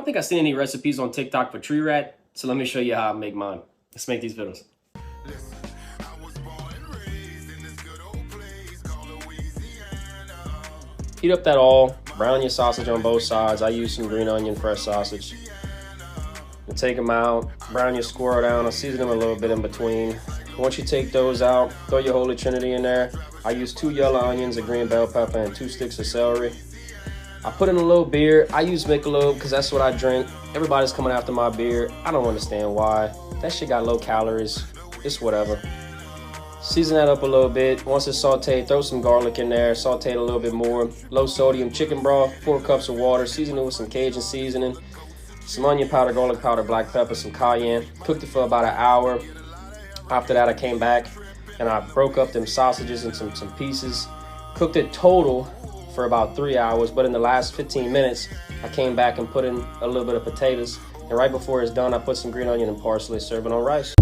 don't think I've seen any recipes on TikTok for tree rat, so let me show you how I make mine. Let's make these videos. Heat up that oil, brown your sausage on both sides. I use some green onion, fresh sausage. You take them out, brown your squirrel down. I'll season them a little bit in between. Once you take those out, throw your Holy Trinity in there. I use 2 yellow onions, a green bell pepper, and 2 sticks of celery. I put in a little beer. I use Michelob because that's what I drink. Everybody's coming after my beer. I don't understand why. That shit got low calories. It's whatever. Season that up a little bit. Once it's sauteed, throw some garlic in there. Saute it a little bit more. Low sodium chicken broth, 4 cups of water. Season it with some Cajun seasoning. Some onion powder, garlic powder, black pepper, some cayenne. Cooked it for about an hour. After that, I came back and I broke up them sausages into some pieces. Cooked it total for about 3 hours, but in the last 15 minutes, I came back and put in a little bit of potatoes. And right before it's done, I put some green onion and parsley, serving on rice.